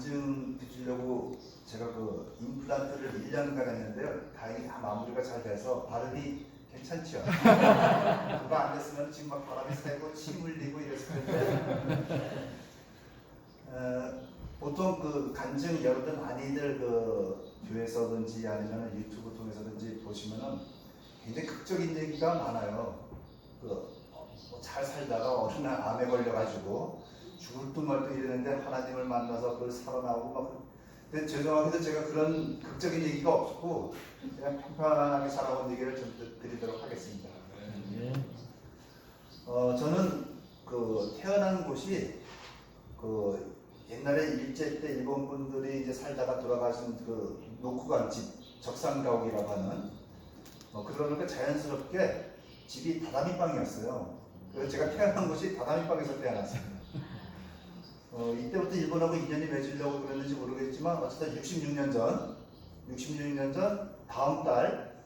간증 드리려고 제가 그 임플란트를 1년간 했는데요. 다행히 다 마무리가 잘 돼서 발음이 괜찮죠. 그거 안 됐으면 지금 막 바람이 새고 침 흘리고 이랬을 텐데 보통 그 간증 여러분들 많이들 그 교회에서든지 아니면 유튜브 통해서든지 보시면은 굉장히 극적인 얘기가 많아요. 잘 살다가 어느 날 암에 걸려가지고 죽을 듯 말 듯 이랬는데 하나님을 만나서 그걸 살아나오고 막. 근데 죄송하게도 제가 그런 극적인 얘기가 없고 그냥 평평하게 살아온 얘기를 좀 드리도록 하겠습니다. 저는 그 태어난 곳이 그 옛날에 일제 때 일본 분들이 이제 살다가 돌아가신 그 노쿠간 집 적산가옥이라고 하는 그러니까 자연스럽게 집이 다다미방이었어요. 그래서 제가 태어난 곳이 다다미방에서 태어났습니다. 이때부터 일본하고 인연이 맺으려고 그랬는지 모르겠지만 어쨌든 66년 전 다음 달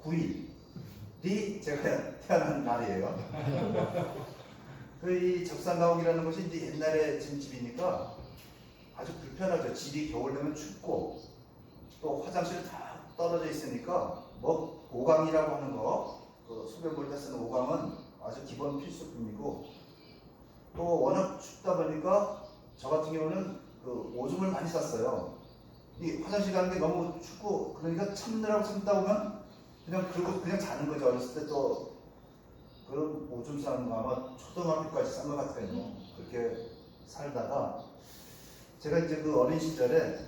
9일이 제가 태어난 날이에요. 이 적산가옥이라는 것이 이제 옛날에 진 집이니까 아주 불편하죠. 집이 겨울 되면 춥고 또 화장실이 다 떨어져 있으니까 뭐 오강이라고 하는 거, 그 소변볼 때 쓰는 오강은 아주 기본 필수품이고 또 워낙 춥다 보니까 저 같은 경우는 그 오줌을 많이 쌌어요. 이 화장실 가는 게 너무 춥고 그러니까 참느라고 참다 보면 그냥 그러고 그냥 자는 거죠. 어렸을 때 또 그런 오줌 싸는 거 아마 초등학교까지 싼 것 같아요. 그렇게 살다가 제가 이제 그 어린 시절에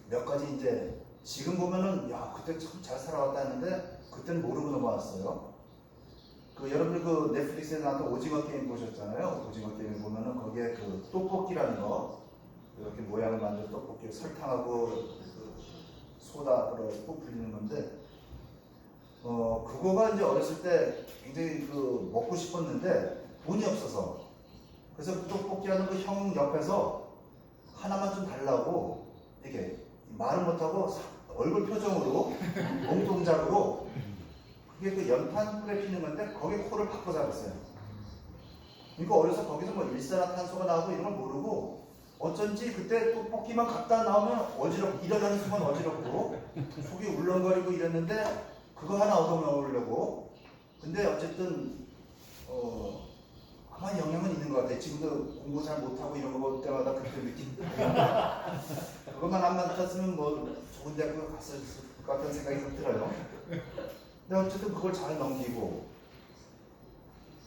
몇 가지 이제 지금 보면은 야 그때 참 잘 살아왔다 했는데 그때는 모르고 넘어왔어요. 그 여러분들 그 넷플릭스에 나왔던 오징어 게임 보셨잖아요. 오징어 게임 보면은 거기에 그 떡볶이라는 거 이렇게 모양을 만든 떡볶이 설탕하고 그 소다로 부풀리는 건데 그거가 이제 어렸을 때 굉장히 그 먹고 싶었는데 돈이 없어서 그래서 그 떡볶이하는 그 형 옆에서 하나만 좀 달라고 이게 말은 못하고 얼굴 표정으로 몸동작으로 그게 그 연탄 불에 피는 건데 거기에 코를 박고 잡았어요. 그러니까 어려서 거기서 뭐 일산화탄소가 나오고 이런 걸 모르고 어쩐지 그때 떡볶이만 갖다 나오면 일어나는 순간 어지럽고 속이 울렁거리고 이랬는데 그거 하나 얻어먹으려고. 근데 어쨌든 아마 영향은 있는 것 같아요. 지금도 공부 잘 못하고 이런 거 볼 때마다 그때 느낀 그것만 안 맡았으면 뭐 좋은 대학교 갔을 것 같은 생각이 좀 들어요. 근데 어쨌든 그걸 잘 넘기고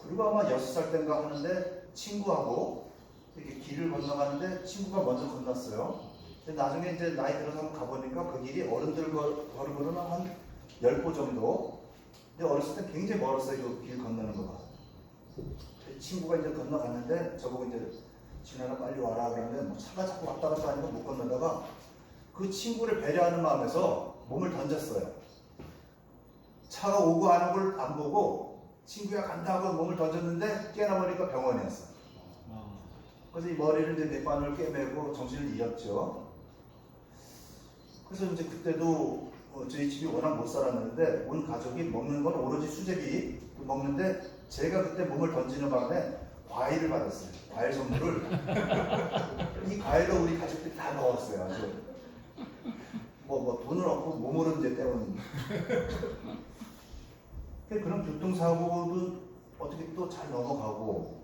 그리고 아마 6살 땐가 하는데 친구하고 이렇게 길을 건너가는데 친구가 먼저 건넜어요. 근데 나중에 이제 나이 들어서 한번 가보니까 그 길이 어른들 걸음으로는 한 10보 정도. 근데 어렸을 때 굉장히 멀었어요. 그 길 건너는 거가. 친구가 이제 건너갔는데 저보고 이제 진아나 빨리 와라 그러는데 뭐 차가 자꾸 왔다 갔다 하니까 못 건너다가 그 친구를 배려하는 마음에서 몸을 던졌어요. 차가 오고 안 오고를 안 보고 친구가 간다 하고 몸을 던졌는데 깨어나보니까 병원이었어요. 그래서 이 머리를 이제 네 바늘 꿰매고 정신을 잃었죠. 그래서 이제 그때도 저희 집이 워낙 못 살았는데 온 가족이 먹는 건 오로지 수제비 먹는데 제가 그때 몸을 던지는 바람에 과일을 받았어요. 과일 선물을. 이 과일로 우리 가족들이 다 먹었어요. 아주 뭐 돈을 얻고 몸으로 이제 때우는. 그런 교통사고도 어떻게 또 잘 넘어가고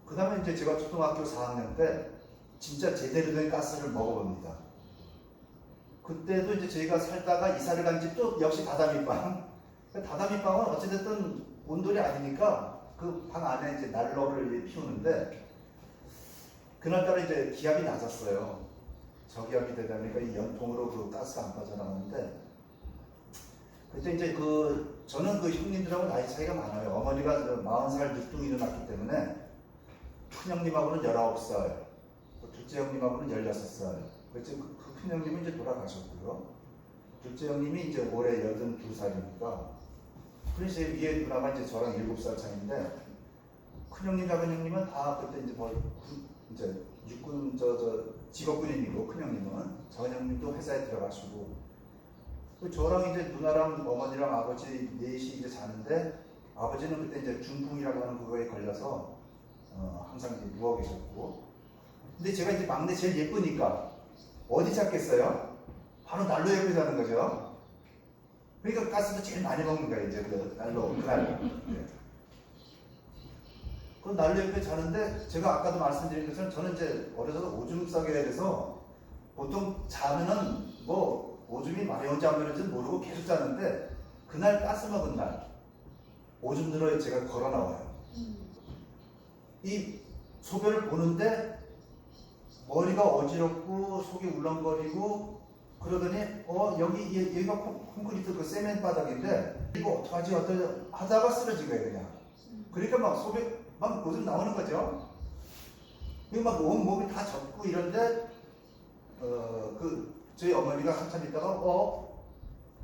그 다음에 이제 제가 초등학교 4학년 때 진짜 제대로 된 가스를 먹어봅니다. 그때도 이제 저희가 살다가 이사를 간 집도 역시 다다미방. 다다미방은 어찌됐든 온돌이 아니니까 그 방 안에 이제 난로를 피우는데 그날따라 이제 기압이 낮았어요. 저기압이 되다 보니까 이 연통으로 그 가스가 안 빠져나오는데 그때 이제 저는 그 형님들하고 나이 차이가 많아요. 어머니가 40살 늦둥이를 낳기 때문에 큰형님하고는 19살, 둘째 형님하고는 16살. 그래서 그 큰형님은 이제 돌아가셨고요. 둘째 형님이 이제 올해 82살이니까 그래서 위에 누나가 이제 저랑 7살 차이인데 큰형님, 작은형님은 다 그때 이제 이제 육군 직업군인이고 큰형님은 작은형님도 회사에 들어가시고 저랑 이제 누나랑 어머니랑 아버지 넷이 이제 자는데 아버지는 그때 이제 중풍이라고 하는 그거에 걸려서 항상 이제 누워 계셨고 근데 제가 이제 막내 제일 예쁘니까 어디 찾겠어요? 바로 난로 옆에 자는 거죠. 그러니까 가스도 제일 많이 먹는 거예요. 이제 그 난로 그날. 네. 그 난로 옆에 자는데 제가 아까도 말씀드린 것처럼 저는 이제 어려서 오줌 싸게 돼서 보통 자면은 뭐 오줌이 마려운지 안 마려운지 모르고 계속 자는데 그날 가스 먹은 날 오줌 들어 제가 걸어 나와요. 이 소변을 보는데 머리가 어지럽고 속이 울렁거리고 그러더니 여기가 콘크리트 그 세멘 바닥인데 이거 어떡하지 하다가 쓰러진 거예요 그냥. 그러니까 막 소변 막 오줌 나오는 거죠. 이거 막 온몸이 다 젖고 이런데 저희 어머니가 한참 있다가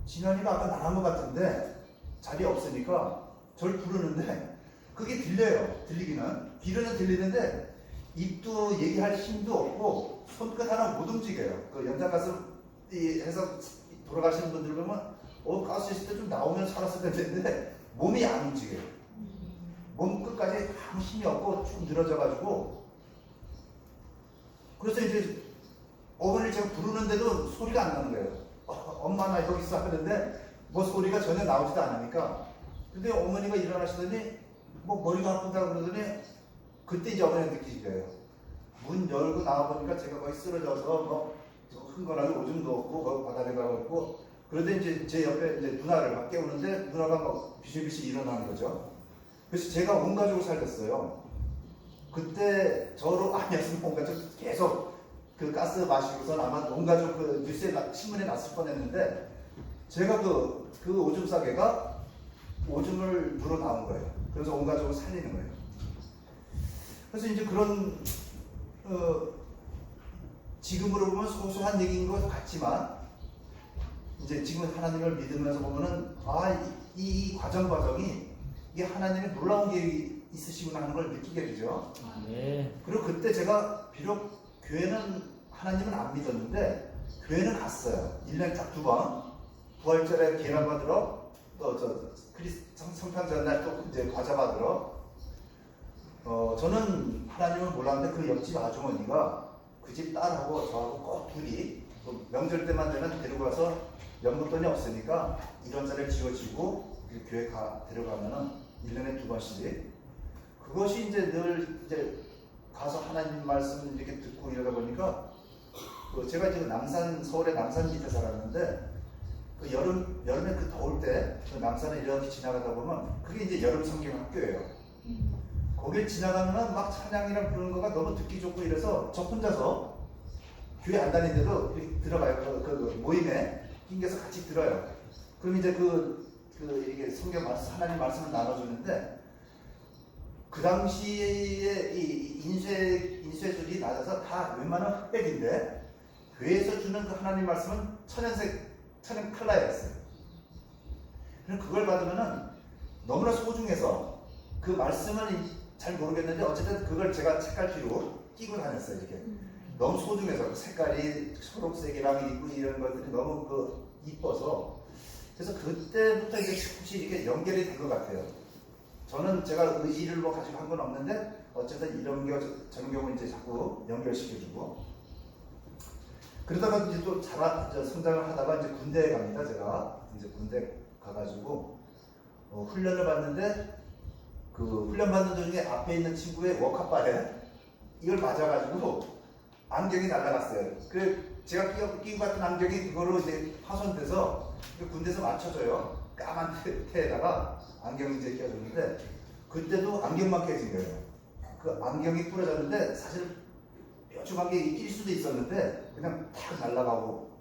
진환이가 아까 나간 것 같은데 자리 없으니까 저를 부르는데 그게 들리기는 귀로는 들리는데 입도 얘기할 힘도 없고 손끝 하나 못 움직여요. 그 연장가스 해서 돌아가시는 분들 보면 가스 있을 때 좀 나오면 살았을 텐데 몸이 안 움직여요. 몸 끝까지 아무 힘이 없고 쭉 늘어져가지고 그래서 이제 어머니를 제가 부르는데도 소리가 안 나는 거예요. 엄마 나 여기 있어 하는데 뭐 소리가 전혀 나오지도 않으니까. 근데 어머니가 일어나시더니 뭐 머리가 아프다 그러더니 그때 이제 어머니가 느끼신 거예요. 문 열고 나와보니까 제가 거의 쓰러져서 뭐 흥건하게 오줌도 없고 거기 바닥에 가고 그러더니 이제 제 옆에 이제 누나를 막 깨우는데 누나가 막 비실비실 일어나는 거죠. 그래서 제가 온 가족을 살렸어요. 그때 저로 아니었으면 온 가족 계속 그 가스 마시고선 아마 온 가족 그 뉴스에 신문에 났을 뻔했는데 제가 그 오줌 싸개가 오줌을 누러 나온 거예요. 그래서 온 가족을 살리는 거예요. 그래서 이제 그런 지금으로 보면 소소한 얘기인 것 같지만 이제 지금 하나님을 믿으면서 보면은 이 과정이 이게 하나님의 놀라운 계획이 있으시구나 하는 걸 느끼게 되죠. 네. 그리고 그때 제가 비록 교회는 하나님은 안 믿었는데 교회는 갔어요. 1년에 딱 2번 부활절에 계란 받으러 또 성탄 전날 또 이제 과자 받으러 저는 하나님을 몰랐는데 그 옆집 아주머니가 그 집 딸하고 저하고 꼭 둘이 명절 때만 되면 데리고 가서 연금돈이 없으니까 1원짜리를 지어주고 교회 데려가면은 1년에 2번씩 그것이 이제 늘 이제 가서 하나님 말씀 이렇게 듣고 이러다 보니까 제가 이제 서울의 남산 밑에 살았는데 그 여름에 그 더울 때 그 남산을 이렇게 지나가다 보면 그게 이제 여름 성경 학교예요. 거길 지나가면 막 찬양이랑 부르는 거가 너무 듣기 좋고 이래서 저 혼자서 교회 안 다니는데도 들어가요. 그 모임에 낑겨서 같이 들어요. 그럼 이제 이게 성경 말씀, 하나님 말씀을 나눠주는데 그 당시에 이 인쇄술이 낮아서 다 웬만한 흑백인데 교회에서 주는 그 하나님 말씀은 천연 컬러였어요. 그럼 그걸 받으면은 너무나 소중해서 그 말씀은 잘 모르겠는데 어쨌든 그걸 제가 책갈피로 끼고 다녔어요. 이렇게 너무 소중해서 그 색깔이 초록색이랑 있고 이런 것들이 너무 이뻐서 그래서 그때부터 이제 조금씩 이렇게 연결이 된 것 같아요. 저는 제가 의지를 뭐 가지고 한 건 없는데 어쨌든 이런 저런 경우 이제 자꾸 연결시켜주고 그러다가 이제 또 성장을 하다가 이제 군대에 갑니다. 제가 이제 군대 가가지고 훈련을 받는데 그 훈련 받는 도중에 앞에 있는 친구의 워커바에 이걸 맞아가지고 안경이 날아갔어요. 제가 끼고 갔던 안경이 그거로 이제 파손돼서 군대에서 맞춰줘요. 까만 테에다가 안경이 이제 껴줬는데 그때도 안경만 깨진 거예요. 그 안경이 부러졌는데 사실 뾰족한 게 낄 수도 있었는데 그냥 탁 날아가고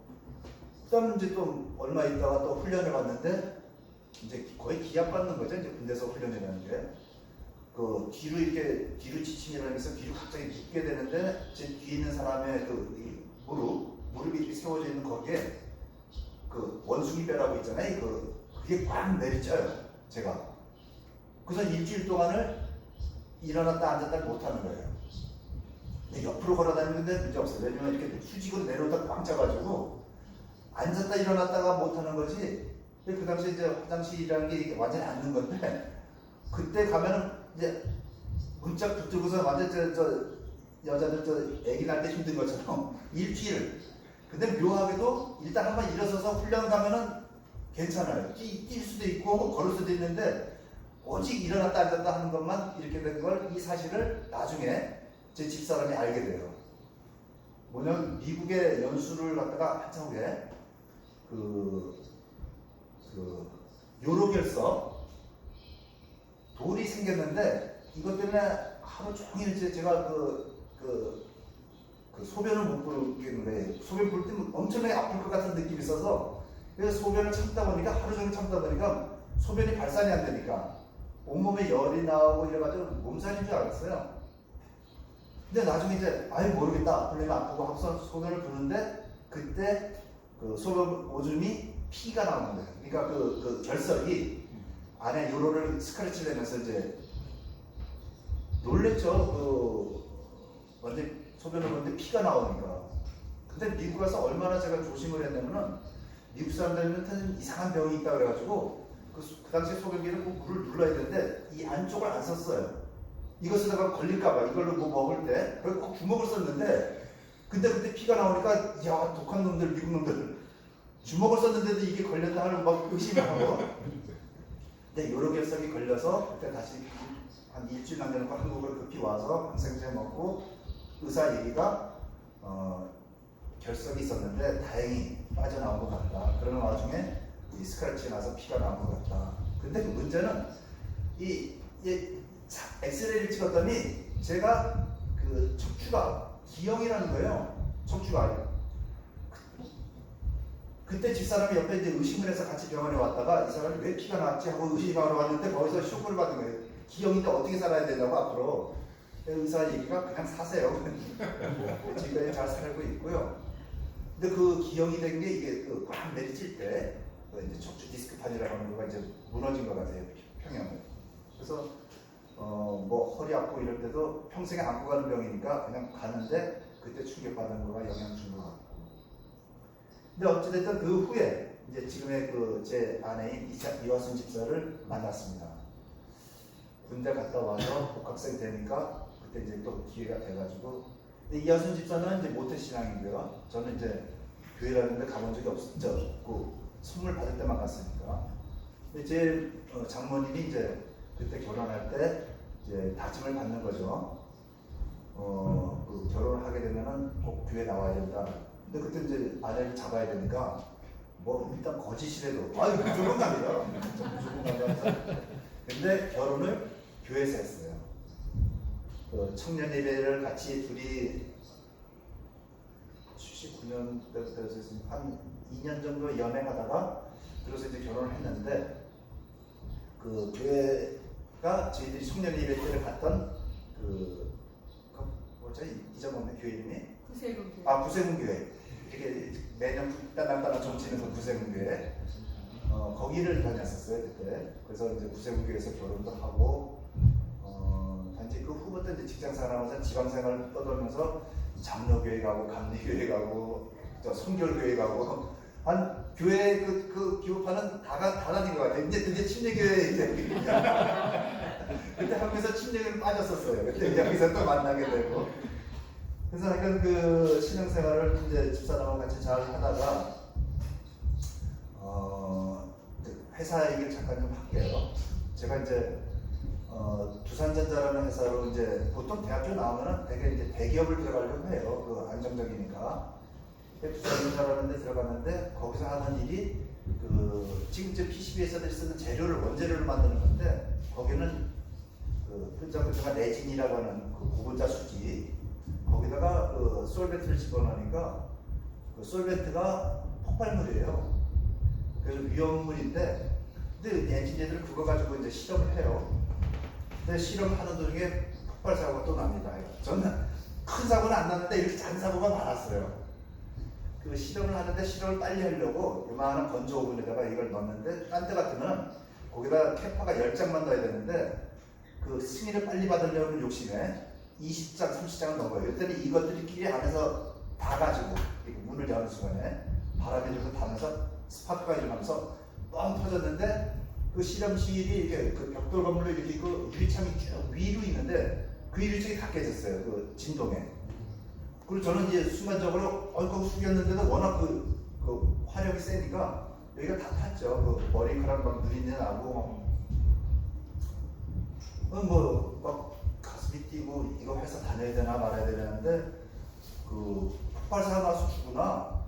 그다음 이제 또 얼마 있다가 또 훈련을 받는데 이제 거의 기합받는 거죠. 이제 군대에서 훈련이라는 게. 뒤로 지침이라는 해서 뒤로 갑자기 눕게 되는데 제 뒤에 있는 사람의 무릎이 이렇게 세워져 있는 거기에 원숭이 뼈라고 있잖아요. 그게 꽉 내리쳐요. 제가. 그래서 일주일 동안을 일어났다 앉았다 못하는 거예요. 근데 옆으로 걸어다니는데 문제 없어요. 왜냐면 이렇게 수직으로 내려오다 꽉 잡아가지고 앉았다 일어났다가 못하는 거지. 그 당시에 이제 화장실이라는 게 이게 완전히 앉는 건데 그때 가면은 이제 문짝 붙들고서 완전 여자들 저 애기 낳을 때 힘든 것처럼 일주일. 근데 묘하게도 일단 한번 일어서서 훈련 가면은 괜찮아요. 뛸 수도 있고 걸을 수도 있는데 오직 일어났다 앉았다 하는 것만 이렇게 된 걸 이 사실을 나중에 제 집사람이 알게 돼요. 뭐냐면 미국의 연수를 갔다가 한참 후에 요로결석 돌이 생겼는데 이것 때문에 하루 종일 이제 제가 그 소변을 못 부르겠는데 소변 부를 때 엄청나게 아플 것 같은 느낌이 있어서 그래서 소변을 참다 보니까 하루 종일 참다 보니까 소변이 발산이 안 되니까 온몸에 열이 나오고 이래가지고 몸살인 줄 알았어요. 근데 나중에 이제 아유 모르겠다 불리면 아프고 하고서 소변을 부는데 그때 그 소변 오줌이 피가 나오는 거예요. 그러니까 그 결석이 안에 요로를 스크래치를 내면서 이제 놀랬죠. 완전 소변을 보는데 피가 나오니까. 근데 미국 가서 얼마나 제가 조심을 했냐면은 미국 사람들한테는 이상한 병이 있다 그래가지고 그 당시에 소변기는 꼭 물을 눌러야 되는데 이 안쪽을 안 썼어요. 이거 쓰다가 걸릴까봐 이걸로 뭐 먹을 때 그래서 꼭 주먹을 썼는데 근데 그때 피가 나오니까 야 독한 놈들 미국 놈들 주먹을 썼는데도 이게 걸렸나 하는 막 의심하고 근데 요로결석이 걸려서 그때 다시 한 일주일 남겨놓고 한국으로 급히 와서 항생제 먹고 의사 얘기가 결석이 있었는데 다행히 빠져나온 것 같다. 그러는 와중에 이 스크래치 나서 피가 나온 것 같다. 근데 그 문제는 이 엑스레이를 찍었더니 제가 그 척추가 기형이라는 거예요. 척추가. 그때 집사람이 옆에 이제 의심을 해서 같이 병원에 왔다가 이 사람이 왜 피가 나왔지 하고 의심하러 왔는데 거기서 쇼크를 받은 거예요. 기형인데 어떻게 살아야 되냐고 앞으로. 의사 얘기가 그냥 사세요. 지금까지 잘 살고 있고요. 근데 그 기형이 된 게 이게 꽉 내리칠 때 이제 척추 디스크판이라고 하는 거가 이제 무너진 것 같아요. 평형을. 그래서 뭐 허리 아프고 이럴 때도 평생에 안고 가는 병이니까 그냥 가는데 그때 충격받은 거가 영향 준 것 같고. 근데 어찌됐든 그 후에 이제 지금의 제 아내인 이화순 집사를 만났습니다. 군대 갔다 와서 복학생 되니까 그때 이제 또 기회가 돼가지고. 근데 이화순 집사는 이제 모태 신앙이고요. 저는 이제 교회라는 데 가본 적이 없고 선물 받을 때만 갔으니까. 근데 제 장모님이 이제 그때 결혼할 때 이제 다짐을 받는 거죠. 그 결혼을 하게 되면은 꼭 교회 나와야 된다. 근데 그때 이제 아내를 잡아야 되니까 뭐 일단 거짓이라도 아유 무조건 갑니다. 무조건 간다. 근데 결혼을 교회에서 했어요. 그 청년 예배를 같이 둘이 79년 때부터 한 2년 정도 연애하다가 그래서 이제 결혼을 했는데 그 교회가 저희들이 청년 예배 때를 갔던 뭐지 잊어먹는 교회 이름이 구세군 교회. 구세군 교회. 이렇게 매년 딸랑딸랑 점치는 그 구세군 교회. 거기를 다녔었어요 그때. 그래서 이제 구세군 교회에서 결혼도 하고 단지 그 후부터 이제 직장 생활하면서 지방 생활을 떠돌면서 장로교회 가고 감리교회 가고 성결교회 가고 한 교회 그 기업하는 다 다닌 것 같아요. 이제 침례교회 이제 그때 한국에서 침례교회를 빠졌었어요. 그때 이제 여기서 또 만나게 되고. 그래서 약간 그 신앙생활을 이제 집사람하고 같이 잘 하다가 회사 얘기를 잠깐 좀 할게요. 제가 이제 두산전자라는 회사로 이제 보통 대학교 나오면은 되게 이제 대기업을 들어가려고 해요. 그 안정적이니까. 두산전자라는 데 들어갔는데 거기서 하는 일이 지금 이제 PCB에서들 쓰는 재료를 원재료를 만드는 건데 거기는 끈적끈적한 레진이라고 하는 그 고분자 수지 거기다가 솔벤트를 집어넣으니까 그 솔벤트가 폭발물이에요. 그래서 위험물인데 근데 엔지니어들은 그거 가지고 이제 실험을 해요. 근데 실험하는 도중에 폭발 사고가 또 납니다. 저는 큰 사고는 안 났는데 이렇게 작은 사고가 많았어요. 그 실험을 하는데 실험을 빨리 하려고 요만한 건조 오븐에다가 이걸 넣었는데 딴 때 같으면 거기다 캐파가 10장만 넣어야 되는데 그 승인을 빨리 받으려는 욕심에 20장, 30장을 넣은 거예요. 이때는 이것들끼리 안에서 닿아가지고 문을 여는 순간에 바람이 들고 닿으면서 스파크가 일어나면서 뻥 터졌는데 그 실험실이 이렇게 그 벽돌 건물로 이렇게 있고 유리창이 쭉 위로 있는데 그 일주일이 다 깨졌어요. 그 진동에. 그리고 저는 이제 순간적으로 거기 숙였는데도 워낙 그 화력이 세니까 여기가 다 탔죠. 그 머리카락 막 누린내 나고 막 가슴이 뛰고 이거 회사 다녀야 되나 말아야 되는데 그 폭발사가 나서 죽으나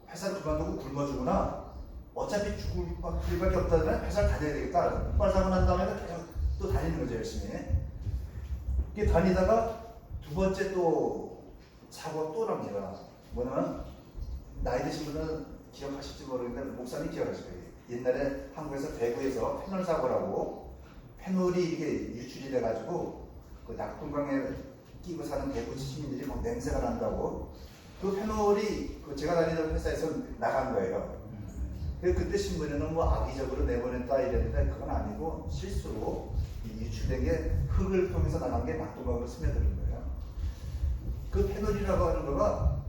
회사를 그만두고 굶어 죽으나 어차피 죽을 밖에 없다면 회사를 다녀야 되겠다. 폭발사고 난 다음에는 계속 또 다니는 거죠, 열심히. 이게 다니다가 두 번째 또 사고가 또 납니다. 뭐냐면 나이 드신 분은 기억하실지 모르겠는데 목사님 기억하실 거예요. 옛날에 한국에서 대구에서 페놀 사고라고 페놀이 이렇게 유출이 돼가지고 그 낙동강에 끼고 사는 대구 시민들이 막 냄새가 난다고 그 페놀이 그 제가 다니던 회사에서 나간 거예요. 그때 신문에는 뭐 악의적으로 내보냈다 이랬는데 그건 아니고 실수로 유출된 게 흙을 통해서 나간 게 낙동강으로 스며드는 거예요. 그 페놀이라고 하는 거가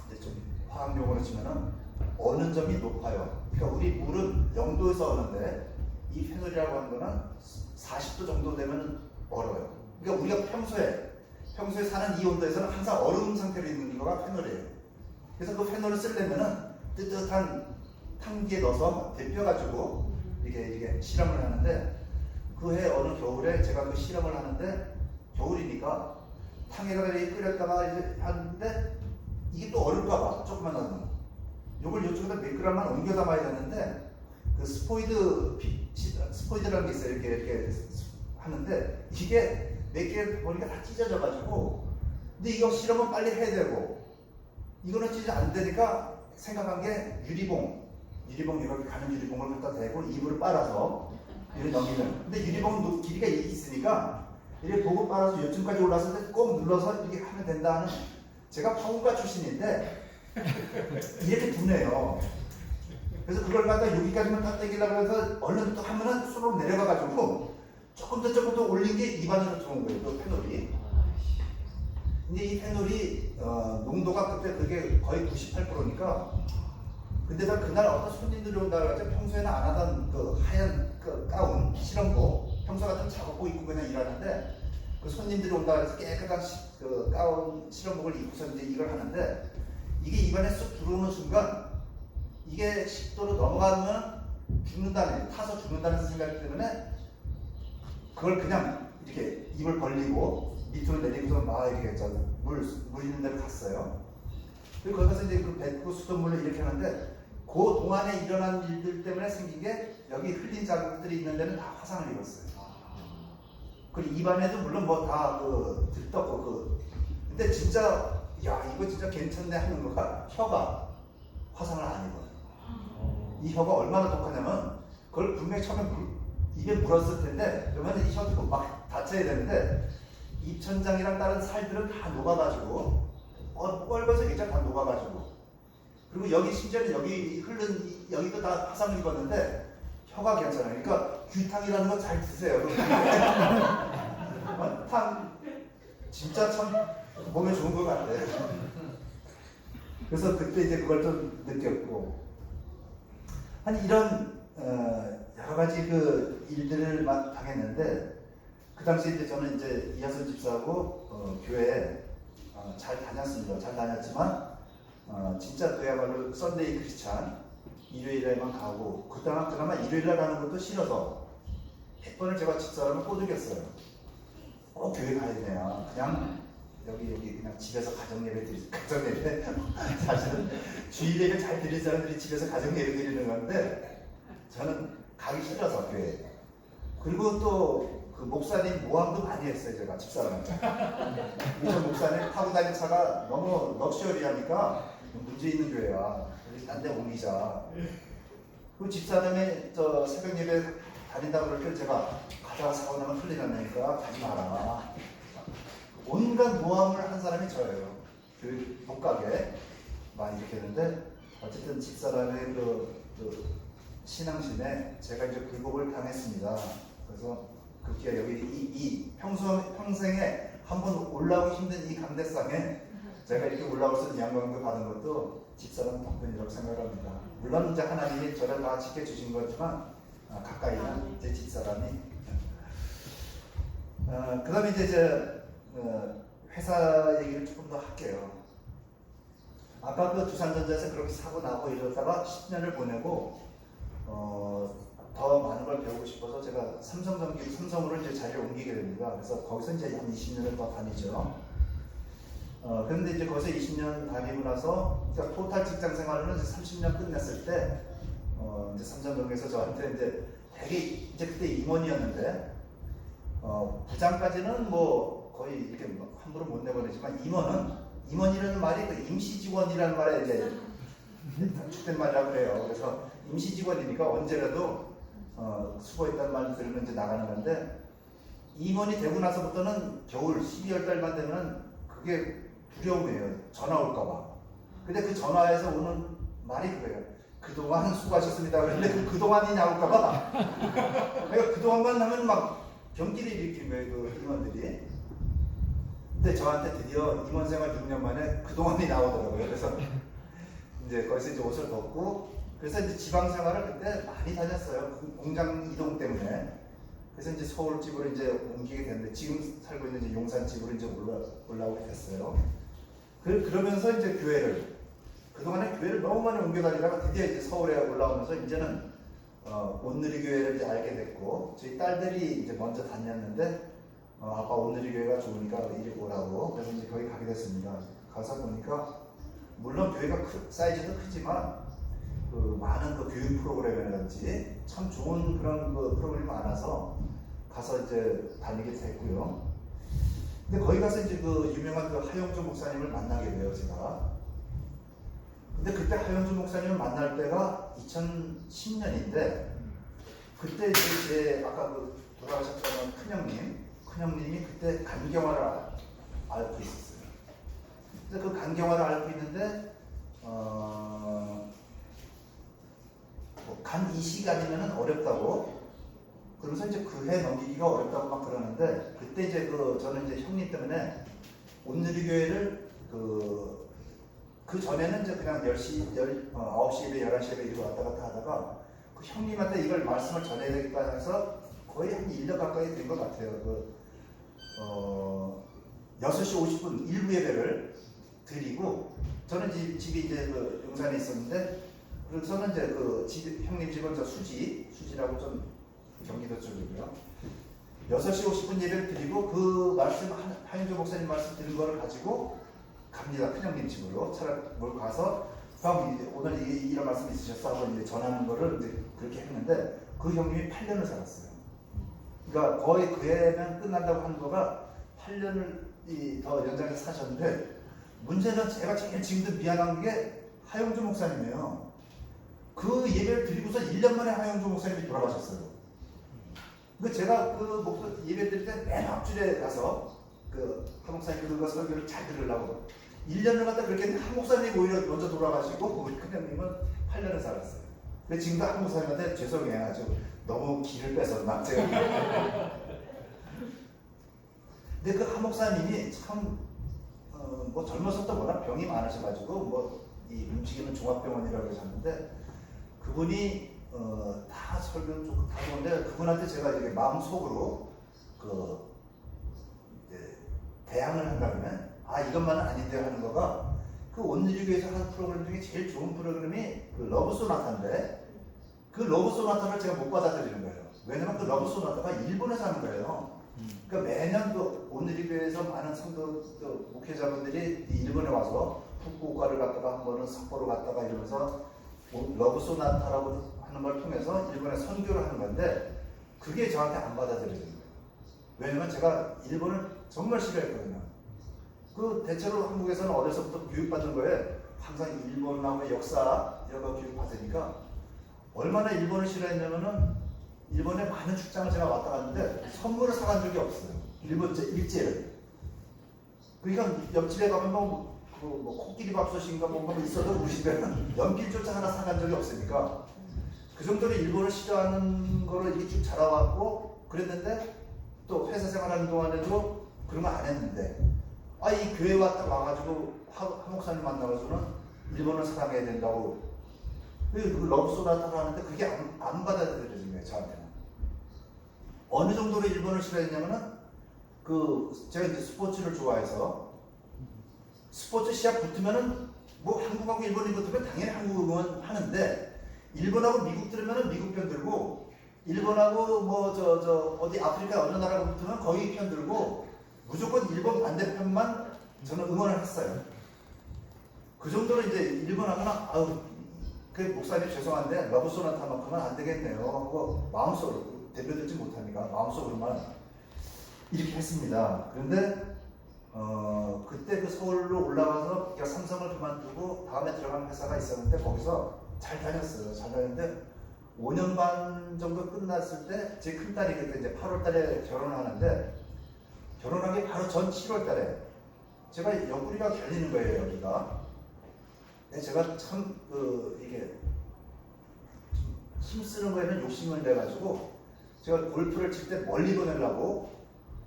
이제 좀 화학용어로 치면은 어는 점이 높아요. 그러니까 우리 물은 0도에서 어는데 이 페놀이라고 하는 거는 40도 정도 되면 얼어요. 그러니까 우리가 평소에 사는 이 온도에서는 항상 얼음 상태로 있는 거가 페놀이에요. 그래서 그 페놀을 쓰려면은 뜨뜻한 탕기에 넣어서 데펴가지고 이게 실험을 하는데 그 해 어느 겨울에 제가 그 실험을 하는데 겨울이니까 탕에다가 이렇게 끓였다가 이제 하는데 이게 또 얼을까봐 조금만 넣으면 요걸 이쪽에다 몇 그램만 옮겨 담아야 되는데 그 스포이드라는 게 있어요. 이렇게 하는데 이게 몇 개 보니까 다 찢어져가지고 근데 이거 실험은 빨리 해야 되고 이거는 찢어 안 되니까 생각한 게 유리봉 이렇게 가는 유리봉을 갖다 대고 입으로 빨아서 이렇게 넘기면 근데 유리봉 길이가 있으니까 이렇게 보고 빨아서 요쯤까지 올랐을 때 꼭 눌러서 이렇게 하면 된다 하는 제가 파운과 출신인데 이렇게 둔해요. 그래서 그걸 갖다 여기까지만 딱 떼기려고 해서 얼른 또 하면은 손으로 내려가가지고 조금 더 올린 게 입안으로 들어온 거예요. 또 페놀이. 근데 이 페놀이 농도가 그때 그게 거의 98%니까 근데다 그날 어떤 손님들이 온다 그래서 평소에는 안 하던 그 하얀 그 가운 실험복 평소 같은 작업복 입고 그냥 일하는데 그 손님들이 온다 그래서 깨끗한 그 가운 실험복을 입고서 이제 이걸 하는데 이게 입안에 쑥 들어오는 순간 이게 10도로 넘어가면 죽는다는 타서 죽는다는 생각 때문에 그걸 그냥 이렇게 입을 벌리고 밑으로 내리고서 막 이렇게 물 있는 데로 갔어요. 그리고 거기 가서 이제 그 뱉고 수돗물로 이렇게 하는데 그 동안에 일어난 일들 때문에 생긴 게 여기 흘린 자국들이 있는 데는 다 화상을 입었어요. 그리고 입안에도 물론 뭐 다 들떴고 근데 진짜 야 이거 진짜 괜찮네 하는 거가 혀가 화상을 안 입어요. 이 혀가 얼마나 독하냐면 그걸 분명히 처음에 입에 물었을 텐데 그러면 이 혀도 막 다쳐야 되는데 입천장이랑 다른 살들은 다 녹아가지고 뻘거서 이제 다 녹아가지고 그리고 여기 심지어는 여기 여기도 다 화상을 입었는데 혀가 괜찮아요. 그러니까 규탕이라는 거 잘 드세요. 탕 진짜 참 몸에 좋은 것 같아요. 그래서 그때 이제 그걸 좀 느꼈고 한 이런 여러 가지 그 일들을 당했는데 그 당시에 이제 저는 이제 이하선 집사하고 교회에 잘 다녔습니다. 잘 다녔지만 진짜 그야말로 썬데이 크리스찬 일요일에만 가고 그나마 일요일에 가는 것도 싫어서 100번을 제가 집사람을 꼬드겼어요. 꼭 교회 가야 되냐. 그냥 여기 그냥 집에서 가정예배 사실은 주일 예배 잘 드리는 사람들이 집에서 가정예배 드리는 건데 저는 가기 싫어서 교회. 그리고 또 그 목사님 모함도 많이 했어요. 제가 집사람한테. 저 목사님 타고 다니는 차가 너무 럭셔리하니까 문제 있는 교회야. 우리 딴 데 옮기자. 그 집사람이 저 새벽 예배 다닌다고 그럴 때 제가 가다가 사고 나면 큰일 난다니까 가지 마라. 온갖 모함을 한 사람이 저예요. 그 못 가게 많이 이렇게 했는데 어쨌든 집사람의 그 신앙심에 제가 이제 굴복을 당했습니다. 그래서 그렇게 여기 이 평생에 한번 올라오기 힘든 이 강대상에 제가 이렇게 올라올 수 있는 영광도 받은 것도 집사람 덕분이라고 생각합니다. 물론 이제 하나님이 저를 다 지켜주신 거지만 가까이는 제 집사람이 그다음에 이제 회사 얘기를 조금 더 할게요. 아까 그 두산전자에서 그렇게 사고 나고 이러다가 10년을 보내고 더 많은 걸 배우고 싶어서 제가 삼성으로 이제 자리를 옮기게 됩니다. 그래서 거기서 이제 한 20년을 더 다니죠. 그런데 이제 거기서 20년 다니고 나서 그러니까 토탈 직장 생활은 이제 30년 끝냈을 때 이제 삼성전기에서 저한테 이제 되게 이제 그때 임원이었는데 부장까지는 뭐 거의 이렇게 함부로 못 내보내지만 임원이라는 말이 그 임시직원이라는 말에 이제 축된 말이라고 그래요. 그래서 임시직원이니까 언제라도 수고했다는 말 들으면 이제 나가는 건데 임원이 되고 나서부터는 겨울 12월 달만 되면 그게 두려움이에요. 전화 올까봐. 근데 그 전화에서 오는 말이 그래요. 그동안 수고하셨습니다. 그런데 그동안이 나올까봐. 그러니까 그동안만 하면 막 경기를 일으킨 거예요. 그 임원들이. 근데 저한테 드디어 임원 생활 6년 만에 그동안이 나오더라고요. 그래서 이제 거기서 이제 옷을 벗고 그래서 이제 지방 생활을 그때 많이 다녔어요. 공장 이동 때문에. 그래서 이제 서울 집으로 이제 옮기게 됐는데 지금 살고 있는 이제 용산 집으로 이제 올라오게 됐어요. 그러면서 이제 그동안에 교회를 너무 많이 옮겨 다니다가 드디어 이제 서울에 올라오면서 이제는 온누리 교회를 이제 알게 됐고 저희 딸들이 이제 먼저 다녔는데 아빠 온누리 교회가 좋으니까 이리 오라고 그래서 이제 거기 가게 됐습니다. 가서 보니까 물론 교회가 사이즈도 크지만 그 많은 그 교육 프로그램이라든지 참 좋은 그런 그 프로그램이 많아서 가서 이제 다니게 됐고요. 근데 거기 가서 이제 그 유명한 그 하영조 목사님을 만나게 돼요, 제가. 근데 그때 하영조 목사님을 만날 때가 2010년인데 그때 이제 아까 그 돌아가셨던 큰형님이 그때 간경화를 앓고 있었어요. 그래서 그 간경화를 앓고 있는데 간 이 시간이면은 어렵다고 그러면서 이제 그 해 넘기기가 어렵다고 막 그러는데 그때 이제 저는 이제 형님 때문에 온누리 교회를 그 전에는 이제 그냥 9시 예배, 11시 예배 이렇게 왔다 갔다 하다가 그 형님한테 이걸 말씀을 전해야 되겠다 해서 거의 한 1년 가까이 된 것 같아요. 6시 50분 일부 예배를 드리고 저는 집이 이제 그 용산에 있었는데 그래서는 이제 형님 집은 저 수지라고 좀 경기도 쪽이고요. 6시 50분 예배를 드리고 그 말씀 하영조 목사님 말씀 드린 거를 가지고 갑니다. 큰형님 집으로 차를 몰고 가서 형 오늘 이런 말씀 있으셨어 하고 이제 전하는 거를 이제 그렇게 했는데 그 형님이 8년을 살았어요. 그러니까 거의 그 해면 끝난다고 하는 거가 8년을 더 연장해서 사셨는데 문제는 제가 제일 지금도 미안한 게 하영조 목사님이에요. 그 예배를 드리고서 1년 만에 하영조 목사님이 돌아가셨어요. 그 제가 예배 드릴 때 맨 앞줄에 가서 하 목사님 그들과 설교를 잘 들으려고 1년을 갖다 그렇게 했는데 하 목사님이 오히려 먼저 돌아가시고 우리 큰형님은 8년을 살았어요. 근데 지금도 하 목사님한테 죄송해요. 아주 너무 기를 뺏었나 제가. 근데 그 하 목사님이 참 뭐 젊었을 때 워낙 병이 많으셔가지고 이 움직이는 종합병원이라고 하셨는데 그분이 다 설교는 좋고 다 좋은데 그분한테 제가 이렇게 마음속으로 대항을 한다면 이것만은 아닌데 하는 거가 그 온누리교회에서 하는 프로그램 중에 제일 좋은 프로그램이 그 러브 소나타인데 그 러브 소나타를 제가 못 받아들이는 거예요. 왜냐면 그 러브 소나타가 일본에서 하는 거예요. 그러니까 매년 그 온누리교회에서 많은 성도 목회자분들이 일본에 와서 후쿠오카를 갔다가 한 번은 삿포로 갔다가 이러면서 러브 소나타라고 하는 걸 통해서 일본에 선교를 하는 건데 그게 저한테 안 받아들여지는 거예요. 왜냐면 제가 일본을 정말 싫어했거든요. 대체로 한국에서는 어려서부터 교육받은 거에 항상 일본하고의 역사 이런 거 교육받으니까 얼마나 일본을 싫어했냐면은 일본에 많은 출장을 제가 왔다 갔는데 선물을 사간 적이 없어요. 일본 일제를. 그러니까 옆집에 가면 뭐 코끼리 밥솥인가 뭔가 있어도 우리 집에는 연필조차 하나 사간 적이 없으니까 그 정도로 일본을 싫어하는 거를 이렇게 쭉 자라왔고 그랬는데 또 회사 생활하는 동안에도 그런 거 안 했는데 이 교회 왔다 와가지고 하 목사님 만나가지고는 일본을 사랑해야 된다고 그 러브 소나타를 하는데 그게 안 받아들여진 거예요. 저한테는. 어느 정도로 일본을 싫어했냐면은 제가 이제 스포츠를 좋아해서 스포츠 시합 붙으면은 뭐 한국하고 일본이 붙으면 당연히 한국은 하는데 일본하고 미국 들으면은 미국 편 들고 일본하고 뭐 어디 아프리카 어느 나라가 붙으면 거기 편 들고 무조건 일본 반대편만 저는 응원을 했어요. 그 정도로 이제 일본 하면 아우 그 목사님 죄송한데 러브 소나타만큼은 안 되겠네요 하고 마음속으로 대표되지 못하니까 마음속으로만 이렇게 했습니다. 그런데 그때 그 서울로 올라가서 삼성을 그만두고 다음에 들어간 회사가 있었는데 거기서 잘 다녔어요. 잘 다녔는데 5년 반 정도 끝났을 때 제 큰딸이 그때 이제 8월 달에 결혼을 하는데 결혼한 게 바로 전 7월 달에 제가 옆구리가 결리는 거예요, 여기가. 근데 제가 참 이게 힘쓰는 거에는 욕심을 내가지고 제가 골프를 칠 때 멀리 보내려고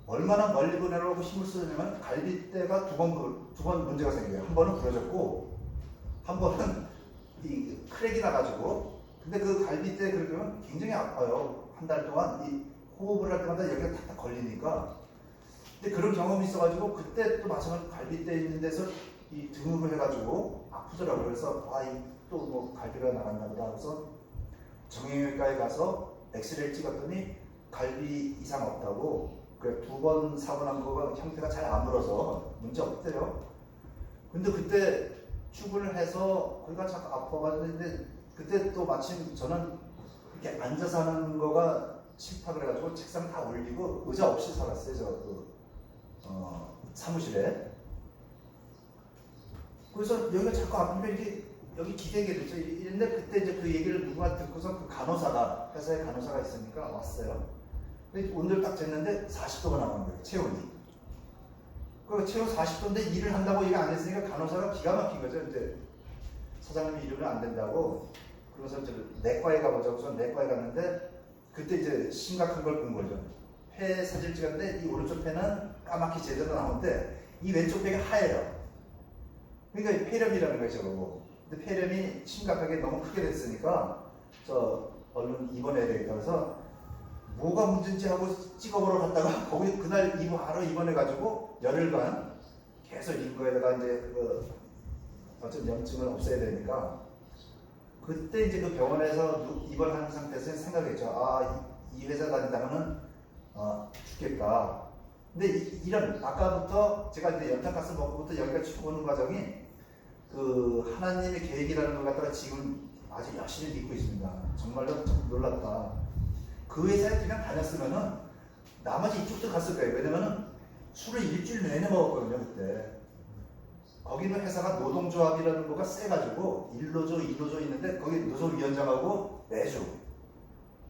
얼마나 멀리 보내려고 힘을 쓰냐면 갈비뼈가 두 번 문제가 생겨요. 한 번은 부러졌고 한 번은 이 크랙이 나가지고 근데 그 갈비뼈에 그러면 굉장히 아파요. 한 달 동안 이 호흡을 할 때마다 여기가 탁탁 걸리니까. 근데 그런 경험이 있어가지고 그때 또 마찬가지로 갈비뼈 있는 데서 이 등으로 해가지고 아프더라고요. 그래서 또 뭐 갈비가 나갔나 보다. 그래서 정형외과에 가서 엑스레이를 찍었더니 갈비 이상 없다고. 그래 2번 사고 난 거가 형태가 잘 안 물어서 문제 없대요. 근데 그때 출근을 해서 거기가 자꾸 아파가지고 그때 또 마침 저는 이렇게 앉아서 하는 거가 싫다 그래가지고 책상 다 올리고 의자 없이 살았어요. 저 사무실에. 그래서 여기가 자꾸 아프면 이렇게 여기 기대게 됐죠. 이랬는데 그때 이제 그 얘기를 누가 듣고서 그 간호사가 회사에 간호사가 있으니까 왔어요. 오늘 딱 쟀는데 40도가 나온 거예요. 체온이. 그 체온 40도인데 일을 한다고 얘기 안 했으니까 간호사가 기가 막힌 거죠. 이제 사장님이 이러면 안 된다고. 그래서 이제 내과에 가보자고 해서 내과에 갔는데 그때 이제 심각한 걸 본 거죠. 폐 사진을 찍었는데 이 오른쪽 폐는 까맣게 제대로 나오는데 이 왼쪽 폐가 하얘요. 그러니까 폐렴이라는 거죠. 근데 폐렴이 심각하게 너무 크게 됐으니까 저 얼른 입원해야 되겠다 그래서 뭐가 문제인지 하고 찍어보러 갔다가 거기 그날 바로 입원해가지고 열흘간 계속 인거에다가 이제 어떤 염증을 없애야 되니까 그때 이제 그 병원에서 입원한 상태에서 생각했죠. 이 회사 다니다가는 죽겠다. 근데 이런 아까부터 제가 이제 연탄가스 먹고부터 여기가 쭉 오는 과정이 그 하나님의 계획이라는 걸 갖다가 지금 아주 열심히 믿고 있습니다. 정말로 좀 놀랍다. 그 회사에 그냥 다녔으면은 나머지 이쪽도 갔을 거예요. 왜냐면은 술을 일주일 내내 먹었거든요, 그때. 거기는 회사가 노동조합이라는 거가 세가지고 1노조, 2노조 있는데 거기 노조위원장하고 매주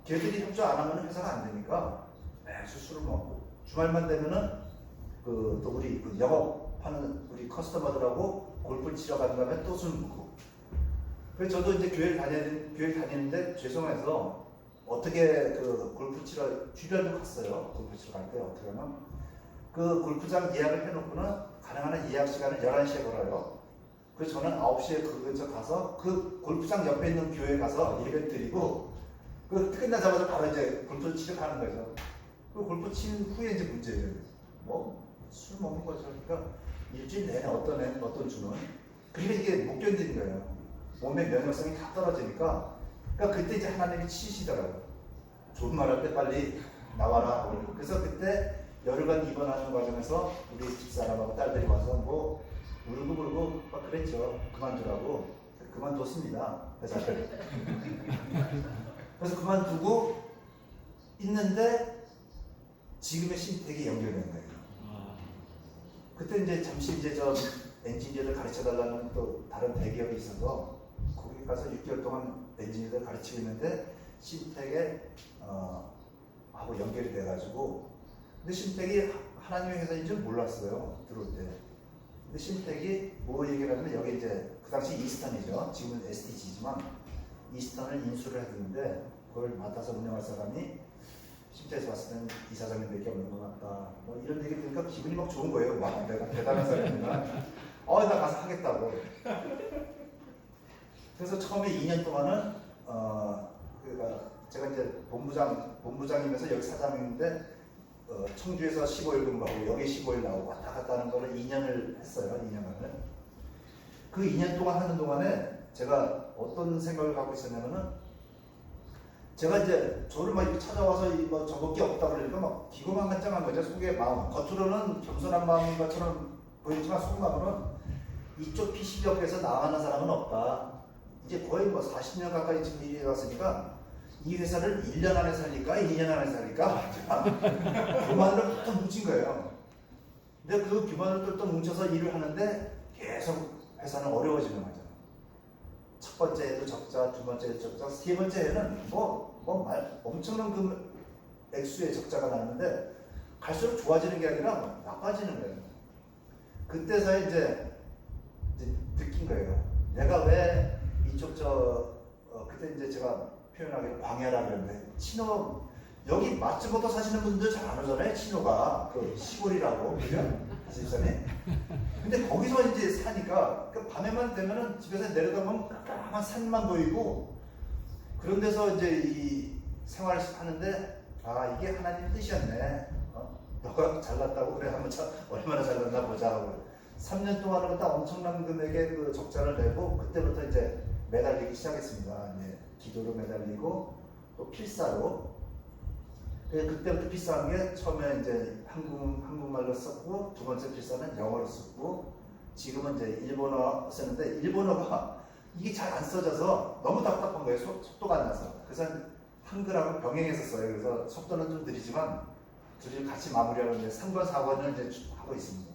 걔들이 협조 안 하면 회사가 안 되니까 매주 술을 먹고 주말만 되면은 또 우리 영업하는 우리 커스터머들하고 골프 치러 간 다음에 또 술 먹고. 그래서 저도 이제 교회를 다니는데 죄송해서 어떻게 그 골프 치러 주변도 갔어요. 골프 치러 갈 때 어떻게 하면 그 골프장 예약을 해놓고는 가능한 한 예약 시간을 11시에 걸어요. 그래서 저는 9시에 그 근처 가서 그 골프장 옆에 있는 교회 가서 예배 드리고 그 끝나자마자 바로 이제 골프 치러 가는 거죠. 그 골프 친 후에 이제 문제예요. 뭐 술 먹는 거죠. 그러니까 일주일 내내 어떤 주는 그러니까 이게 못 견디는 거예요. 몸의 면역성이 다 떨어지니까 그러니까 그때 이제 하나님이 치시더라고요. 좋은 말 할 때 빨리 나와라. 그래서 그때 열흘간 입원하는 과정에서 우리 집사람하고 딸들이 와서 뭐 울고 막 그랬죠. 그만두라고. 그만뒀습니다. 회사를. 그래서 그만두고 있는데 지금의 신택이 연결된 거예요. 그때 이제 잠시 이제 저 엔지니어들 가르쳐 달라는 또 다른 대기업이 있어서 거기 가서 6개월 동안 엔지니어들 가르치고 있는데 신택에 하고 연결이 돼가지고 근데 신택이 하나님의 회사인 줄 몰랐어요 들어올 때. 근데 신택이 뭐 얘기를 하면 여기 이제 그 당시 이스턴이죠. 지금은 STG지만 이스턴을 인수를 했는데 그걸 맡아서 운영할 사람이 신택에서 봤을 때는 이사장님밖에 없는 것 같다. 뭐 이런 얘기 들으니까 기분이 막 좋은 거예요. 와 내가 대단한 사람이구나. 나 가서 하겠다고. 그래서 처음에 2년 동안은 그러니까 제가 이제 본부장이면서 여기 사장인데 청주에서 15일 근무하고 여기 15일 나오고 왔다 갔다 하는 거를 2년을 했어요. 2년간을. 그 2년 동안 하는 동안에 제가 어떤 생각을 갖고 있었냐면은 제가 이제 저를 막 이렇게 찾아와서 뭐 적을 게 없다 그러니까 막 기고만장한 거죠. 속의 마음. 겉으로는 겸손한 마음인 것처럼 보이지만 속마음은 이쪽 PCB업에서 나가는 사람은 없다. 이제 거의 뭐 40년 가까이 지금 일해 왔으니까 이 회사를 1년 안에 살릴까 2년 안에 살릴까 교만으로 또 뭉친 거예요. 근데 그 교만을 또 뭉쳐서 일을 하는데 계속 회사는 어려워지는 거죠. 첫 번째 해도 적자, 두 번째 해도 적자, 세 번째 해는 엄청난 그 액수의 적자가 나는데 갈수록 좋아지는 게 아니라 나빠지는 거예요. 그때서 이제 느낀 거예요. 내가 왜 이쪽 그때 이제 제가 표현하기로 광야라 그랬는데 친호 여기 맛집부터 사시는 분들 잘 안 오잖아요. 친호가 그 시골이라고 그죠? 집사님. 근데 거기서 이제 사니까 그 밤에만 되면은 집에서 내려다보면 깜깜한 산만 보이고 그런 데서 이제 이 생활을 하는데 이게 하나님 뜻이었네. 너가 잘났다고 그래 한번 얼마나 잘났나 보자 하고 3년 동안을 갖다 엄청난 금액의 그 적자를 내고 그때부터 이제 매달리기 시작했습니다. 이제 기도로 매달리고 또 필사로. 그때부터 필사한 게 처음에 이제 한국말로 썼고 두 번째 필사는 영어로 썼고 지금은 이제 일본어 쓰는데 일본어가 이게 잘 안 써져서 너무 답답한 거예요. 속도가 안 나서. 그래서 한글하고 병행해서 써요. 그래서 속도는 좀 느리지만 둘이 같이 마무리하는데 3권, 4권을 이제 하고 있습니다.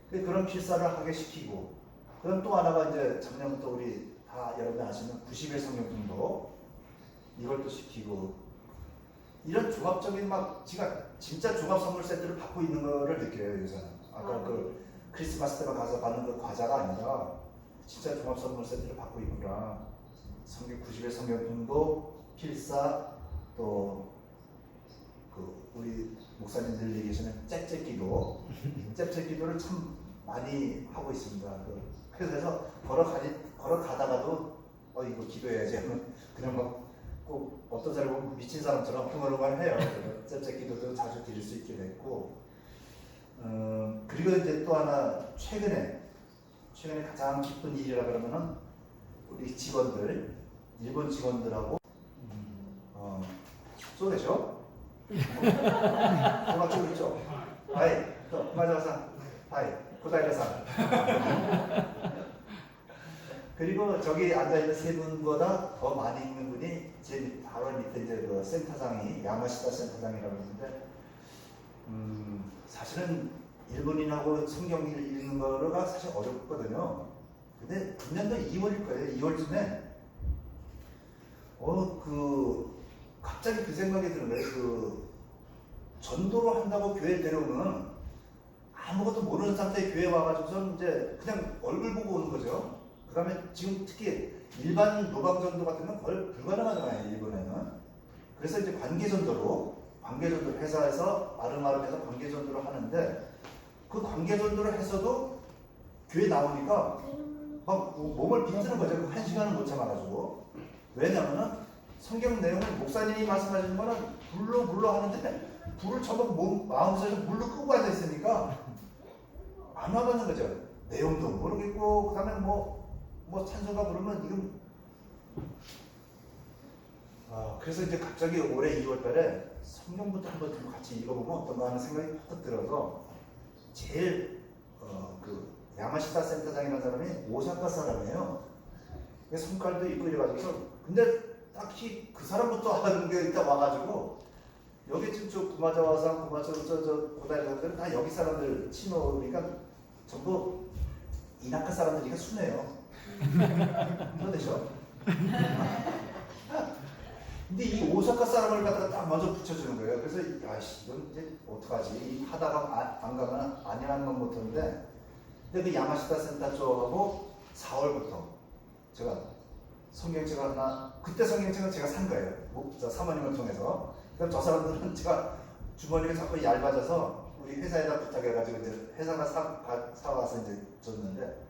그런 필사를 하게 시키고 그럼 또 하나가 이제 작년부터 우리 다 여러분 아시는 90일 성경통도 이걸 또 시키고 이런 종합적인 제가 진짜 종합 선물 세트를 받고 있는 거를 느껴요. 요새는 아까 그 크리스마스 때만 가서 받는 그 과자가 아니라 진짜 종합 선물 세트를 받고 있구나. 90일 성경통도 필사 또 그 우리 목사님들 얘기하시는 짹짹기도 짹짹기도를 참 많이 하고 있습니다. 그 회사에서 걸어가다가도 이거 기도해야지 그냥 꼭 어떤 사람이 보면 미친 사람처럼 흥얼흥얼 해요. 짹짹기도도 자주 드릴 수 있게 됐고 그리고 이제 또 하나 최근에 가장 기쁜 일이라 그러면은 우리 직원들 일본 직원들하고 쏘되죠? 도마치고 있죠? 또 마자상 고다이라상 그리고 저기 앉아있는 세 분보다 더 많이 있는 분이 제 바로 밑에 이제 그 센터장이 야마시다 센터장이라고 있는데 사실은 일본인하고 성경 읽는 거가 사실 어렵거든요. 근데 금년도 2월일 거예요. 2월쯤에 갑자기 그 생각이 드는 거예요. 전도를 한다고 교회 데려오면 아무것도 모르는 상태에 교회 와가지고서 이제 그냥 얼굴 보고 오는 거죠. 그 다음에 지금 특히 일반 노방전도 같은 건 거의 불가능하잖아요. 일본에는. 그래서 이제 관계전도로 회사에서 아름아름해서 관계전도를 하는데 그 관계전도를 해서도 교회 나오니까 막 몸을 빗드는 거죠. 한 시간을 못 참아가지고. 왜냐면은 성경 내용을 목사님이 말씀하시는 거는 불로 하는데 불을 전부 마음속에서 물로 끄고 앉아 있으니까 안 와닿는 거죠. 내용도 모르겠고 그다음에 뭐 찬송가 부르면 이건 그래서 이제 갑자기 올해 2월달에 성경부터 한번 좀 같이 읽어보면 어떤가 하는 생각이 퍼뜩 들어서 제일 그 야마시다 센터장이라는 사람이 오사카 사람이에요. 성깔도 있고 이래가지고 근데 딱히 그 사람부터 하는 게 일단 와가지고 여기 지금 저 구마자와상 저 고다이 사람들은 다 여기 사람들 친오니까 전부 이나카 사람들이니까 순해요. 그렇죠? 근데 이 오사카 사람을 갖다가 딱 먼저 붙여주는 거예요. 그래서 이건 이제 어떡하지? 하다가 안 가면 안녕한 건 못하는데 근데 그 야마시다 센터 쪽하고 4월부터 제가 성경책을 하나 그때 성경책은 제가 산 거예요. 사모님을 통해서. 그럼 저 사람들은 제가 주머니가 자꾸 얇아져서 우리 회사에다 부탁해가지고 이제 회사가 사와서 이제 줬는데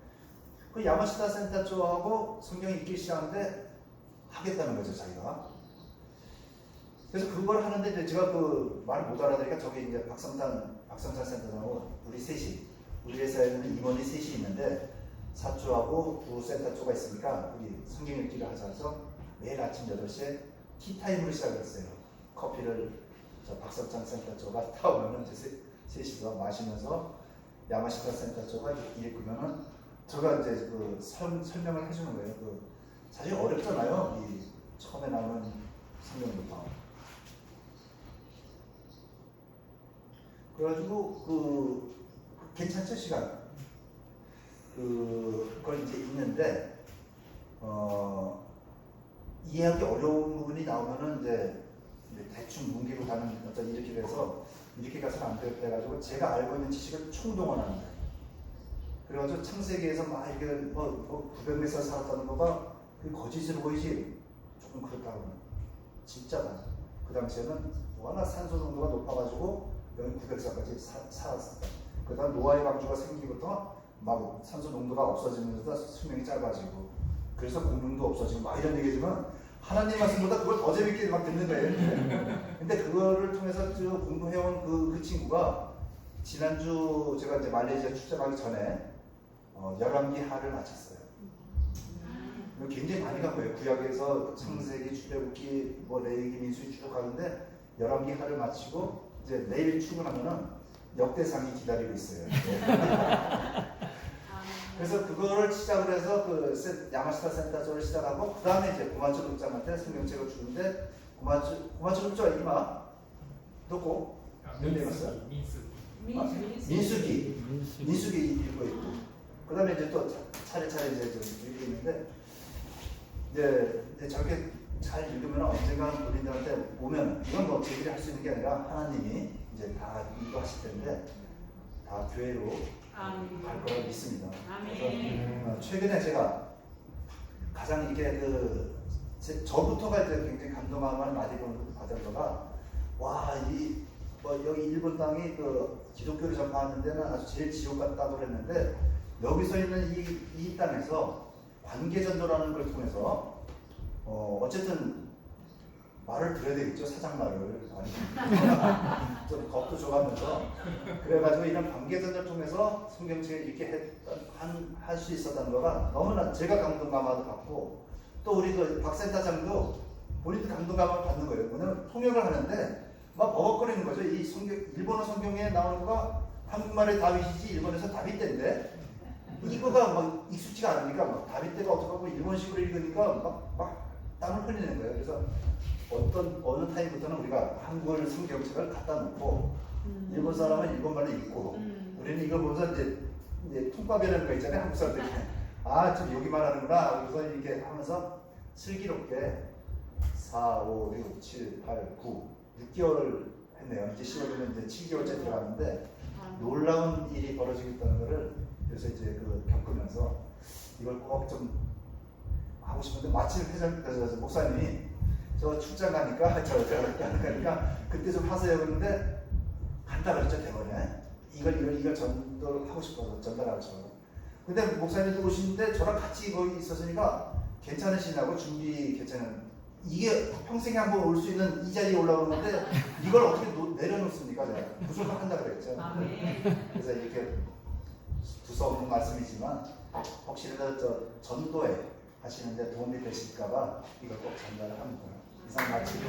그 야마시다 센터 쪽하고 성경 읽기 시작하는데 하겠다는 거죠 자기가. 그래서 그걸 하는데 이제 제가 그 말 못 알아들으니까 저기 이제 박성찬 센터장하고 우리 셋이 우리 회사에는 임원이 셋이 있는데 사초하고 부센터 쪽가 있으니까 우리 성경 읽기를 하자 해서 매일 아침 8시에 티타임으로 시작했어요. 커피를 저 박성찬 센터 쪽가 타오면은 이제 셋이서 마시면서 야마시타 센터 쪽가 읽으면은 제가 이제 그 설명을 해주는 거예요. 그 사실 어렵잖아요. 이 처음에 나오는 성경부터. 그래가지고 괜찮죠 시간. 그걸 이제 있는데 이해하기 어려운 부분이 나오면은 이제 대충 뭉개고 가는 어떤 이렇게 돼서 이렇게 가서는 안 되겠다 해가지고 제가 알고 있는 지식을 총동원하는 거예요. 그래가지고 창세기에서 막 이게 뭐 900몇 살 살았다는 거가 거짓으로 보이지 조금 그렇다고 진짜다. 그 당시에는 워낙 산소 농도가 높아가지고 여기 900살까지 살았었다. 그다음 노아의 방주가 생기부터 막 산소 농도가 없어지면서 수명이 짧아지고 그래서 공룡도 없어지고 막 이런 얘기지만 하나님 말씀보다 그걸 더 재밌게 막 듣는 거예요. 근데 그거를 통해서 공부해온 그 친구가 지난주 제가 이제 말레이시아 출장하기 전에 열왕기 하를 마쳤어요. 굉장히 많이 간 거예요. 구약에서 창세기, 출애굽기, 뭐 레위기, 민수기 쭉 가는데 열왕기 하를 마치고 이제 내일 출근하면은 역대상이 기다리고 있어요. 그래서 그거를 시작을 해서 야마시타 센터 쪽을 시작하고 그 다음에 이제 고마츠 룩장한테 성경책을 주는데 고마츠 룩장 이마 놓고 민수기 읽고 있고 그 다음에 이제 또 차례차례 이제 좀 읽고 있는데 이제 저렇게 잘 읽으면 언젠가는 우리들한테 오면 이건 뭐 저희들이 할 수 있는 게 아니라 하나님이 이제 다 인도하실 텐데 다 교회로 갈 거라고 믿습니다. 그래서 최근에 제가 가장 이게 저부터가 이제 굉장히 감동함을 많이 받은 거가 여기 일본 땅이 기독교를 전파하는 데는 아주 제일 지옥 같다고 그랬는데 여기서 있는 이 땅에서 관계전도라는 걸 통해서 어쨌든 말을 들어야 되겠죠. 사장 말을 좀 겁도 줘가면서 그래가지고 이런 관계전을 통해서 성경책을 이렇게 할 수 있었다는 거가 너무나 제가 감동감을 받고 또 우리 박 센터장도 본인도 감동감을 받는 거예요. 왜냐면 통역을 하는데 막 버벅거리는 거죠. 이 일본어 성경에 나오는 거가 한국말의 다윗이지 일본에서 다윗대인데 이거가 막 익숙지가 않으니까 막 다윗대가 어떡하고 일본식으로 읽으니까 막 땀을 흘리는 거예요. 그래서 어느 타임부터는 우리가 한글 성경책을 갖다 놓고 일본 사람은 일본말로 읽고 우리는 이걸 보면서 이제 통밥이라는 거 있잖아요. 한국 사람들이 좀 여기만 하는구나. 그래서 이렇게 하면서 슬기롭게 4, 5, 6, 7, 8, 9 6개월을 했네요. 이제 10월이면 이제 7개월째 들어갔는데 놀라운 일이 벌어지겠다는 거를 그래서 이제 겪으면서 이걸 꼭 좀 하고 싶은데 마침 목사님이 저 출장 가니까 가니까 그때 좀 하세요 그랬는데 간다 그랬죠. 대번에 이걸 전도를 하고 싶어서 전달하죠. 근데 목사님도 오시는데 저랑 같이 거기 있었으니까 괜찮으시냐고 준비 괜찮은 이게 평생에 한번 올 수 있는 이 자리에 올라오는데 이걸 어떻게 내려놓습니까? 제가 무조건 한다 그랬죠. 그래서 이렇게 두서없는 말씀이지만 혹시라도 전도에 하시는데 도움이 되실까봐 이걸 꼭 전달을 합니다. 이상 마치고